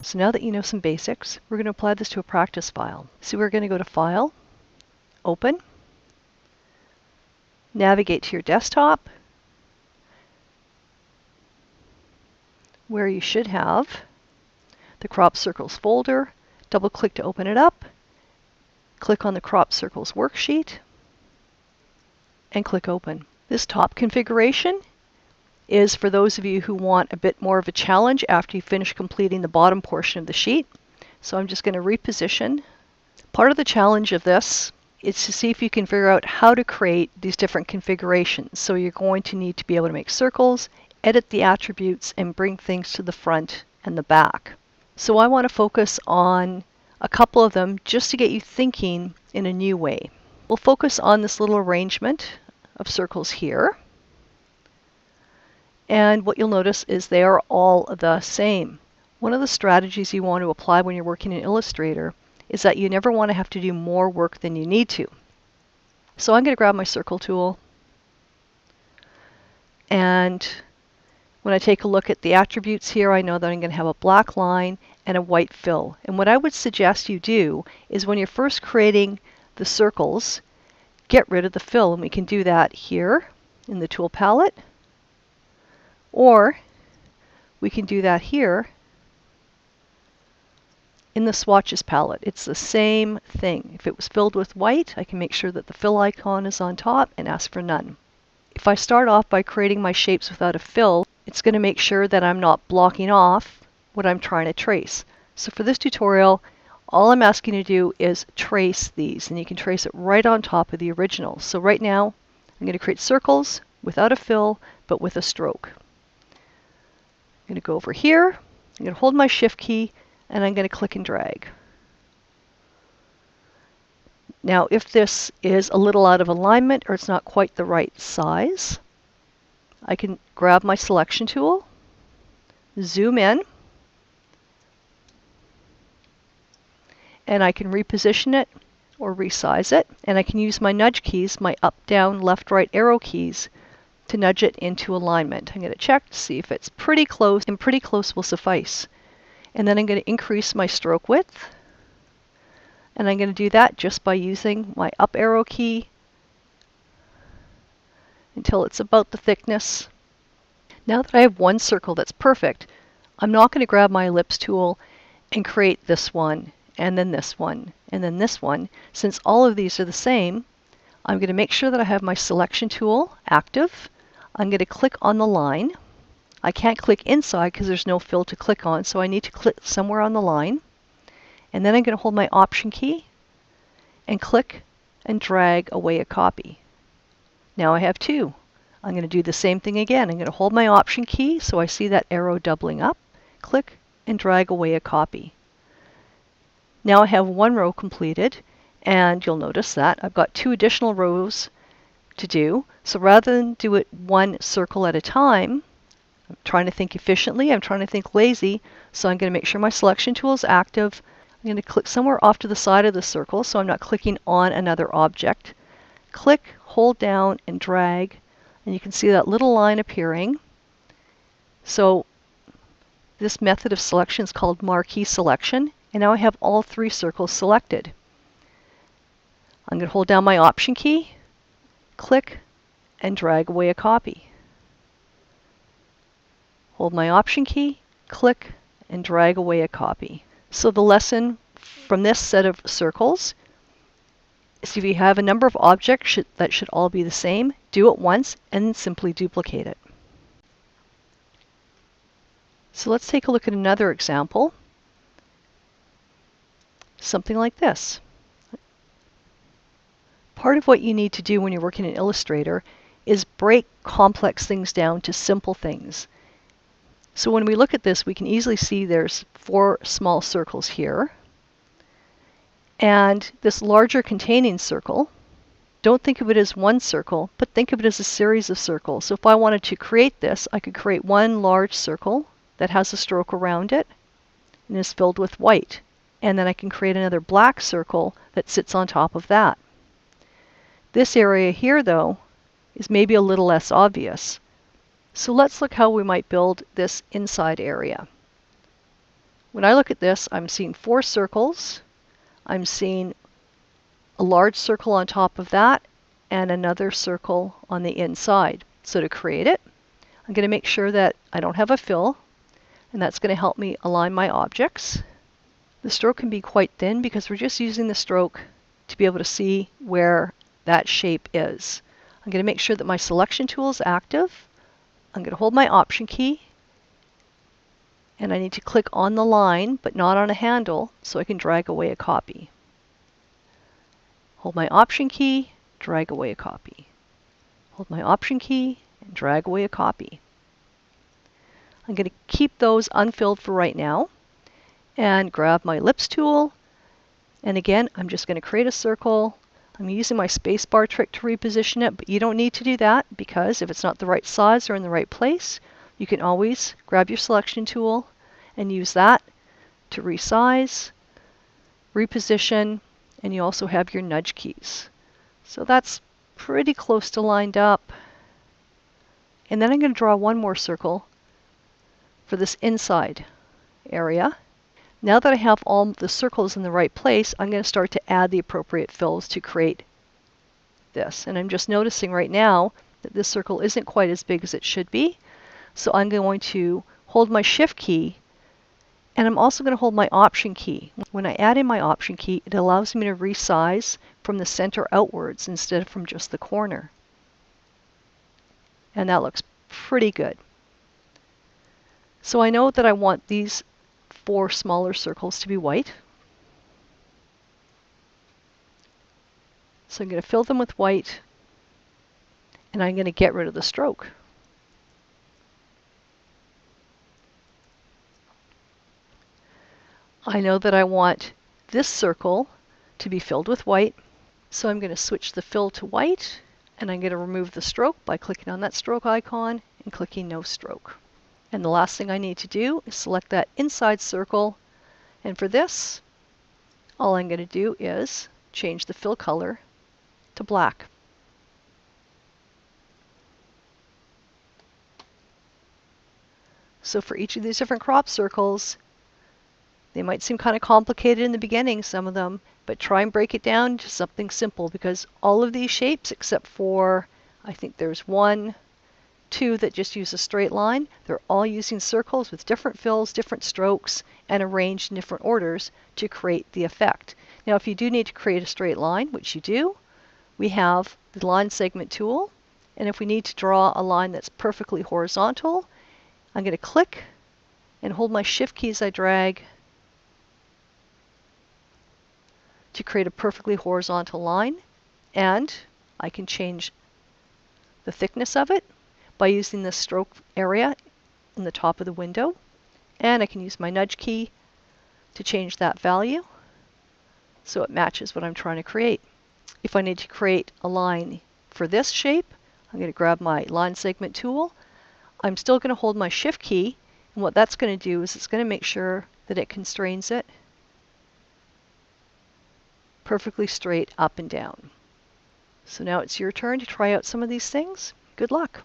So now that you know some basics, we're going to apply this to a practice file. So we're going to go to File, Open, navigate to your desktop, where you should have the Crop Circles folder. Double-click to open it up, click on the Crop Circles worksheet, and click Open. This top configuration is for those of you who want a bit more of a challenge after you finish completing the bottom portion of the sheet. So I'm just going to reposition. Part of the challenge of this is to see if you can figure out how to create these different configurations. So you're going to need to be able to make circles, edit the attributes, and bring things to the front and the back. So I want to focus on a couple of them just to get you thinking in a new way. We'll focus on this little arrangement of circles here. And what you'll notice is they are all the same. One of the strategies you want to apply when you're working in Illustrator is that you never want to have to do more work than you need to. So I'm going to grab my circle tool, and when I take a look at the attributes here, I know that I'm going to have a black line and a white fill. And what I would suggest you do is when you're first creating the circles, get rid of the fill. And we can do that here in the tool palette, or we can do that here in the swatches palette. It's the same thing. If it was filled with white, I can make sure that the fill icon is on top and ask for none. If I start off by creating my shapes without a fill, it's going to make sure that I'm not blocking off what I'm trying to trace. So for this tutorial, all I'm asking you to do is trace these, and you can trace it right on top of the original. So right now, I'm going to create circles without a fill, but with a stroke. I'm going to go over here, I'm going to hold my Shift key, and I'm going to click and drag. Now, if this is a little out of alignment or it's not quite the right size, I can grab my selection tool, zoom in, and I can reposition it or resize it. And I can use my nudge keys, my up, down, left, right arrow keys, to nudge it into alignment. I'm going to check to see if it's pretty close, and pretty close will suffice. And then I'm going to increase my stroke width. And I'm going to do that just by using my up arrow key until it's about the thickness. Now that I have one circle that's perfect, I'm not going to grab my ellipse tool and create this one, and then this one, and then this one. Since all of these are the same, I'm going to make sure that I have my selection tool active. I'm going to click on the line. I can't click inside because there's no fill to click on, so I need to click somewhere on the line. And then I'm going to hold my Option key and click and drag away a copy. Now I have two. I'm going to do the same thing again. I'm going to hold my Option key so I see that arrow doubling up, click and drag away a copy. Now I have one row completed, and you'll notice that I've got two additional rows to do. So rather than do it one circle at a time, I'm trying to think efficiently, I'm trying to think lazy, so I'm going to make sure my selection tool is active. I'm going to click somewhere off to the side of the circle so I'm not clicking on another object. Click, hold down, and drag, and you can see that little line appearing. So this method of selection is called marquee selection, and now I have all three circles selected. I'm going to hold down my Option key, click, and drag away a copy. Hold my Option key, click, and drag away a copy. So the lesson from this set of circles is if you have a number of objects that should all be the same, do it once and then simply duplicate it. So let's take a look at another example. Something like this. Part of what you need to do when you're working in Illustrator is break complex things down to simple things. So when we look at this, we can easily see there's 4 small circles here. And this larger containing circle, don't think of it as one circle, but think of it as a series of circles. So if I wanted to create this, I could create one large circle that has a stroke around it and is filled with white. And then I can create another black circle that sits on top of that. This area here, though, is maybe a little less obvious. So let's look how we might build this inside area. When I look at this, I'm seeing 4 circles. I'm seeing a large circle on top of that and another circle on the inside. So to create it, I'm going to make sure that I don't have a fill, and that's going to help me align my objects. The stroke can be quite thin because we're just using the stroke to be able to see where that shape is. I'm going to make sure that my selection tool is active. I'm going to hold my Option key, and I need to click on the line but not on a handle so I can drag away a copy. Hold my Option key, drag away a copy. Hold my Option key and drag away a copy. I'm going to keep those unfilled for right now and grab my ellipse tool, and again I'm just going to create a circle. I'm using my spacebar trick to reposition it, but you don't need to do that because if it's not the right size or in the right place, you can always grab your selection tool and use that to resize, reposition, and you also have your nudge keys. So that's pretty close to lined up. And then I'm going to draw one more circle for this inside area. Now that I have all the circles in the right place, I'm going to start to add the appropriate fills to create this. And I'm just noticing right now that this circle isn't quite as big as it should be. So I'm going to hold my Shift key, and I'm also going to hold my Option key. When I add in my Option key, it allows me to resize from the center outwards instead of from just the corner. And that looks pretty good. So I know that I want these 4 smaller circles to be white. So I'm going to fill them with white, and I'm going to get rid of the stroke. I know that I want this circle to be filled with white, so I'm going to switch the fill to white, and I'm going to remove the stroke by clicking on that stroke icon and clicking No Stroke. And the last thing I need to do is select that inside circle, and for this, all I'm going to do is change the fill color to black. So for each of these different crop circles, they might seem kind of complicated in the beginning, some of them, but try and break it down to something simple because all of these shapes, except for, I think there's 1, 2 that just use a straight line, they're all using circles with different fills, different strokes, and arranged in different orders to create the effect. Now if you do need to create a straight line, which you do, we have the line segment tool, and if we need to draw a line that's perfectly horizontal, I'm going to click and hold my Shift key as I drag to create a perfectly horizontal line, and I can change the thickness of it by using the stroke area in the top of the window, and I can use my nudge key to change that value so it matches what I'm trying to create. If I need to create a line for this shape, I'm going to grab my line segment tool. I'm still going to hold my Shift key, and what that's going to do is it's going to make sure that it constrains it perfectly straight up and down. So now it's your turn to try out some of these things. Good luck.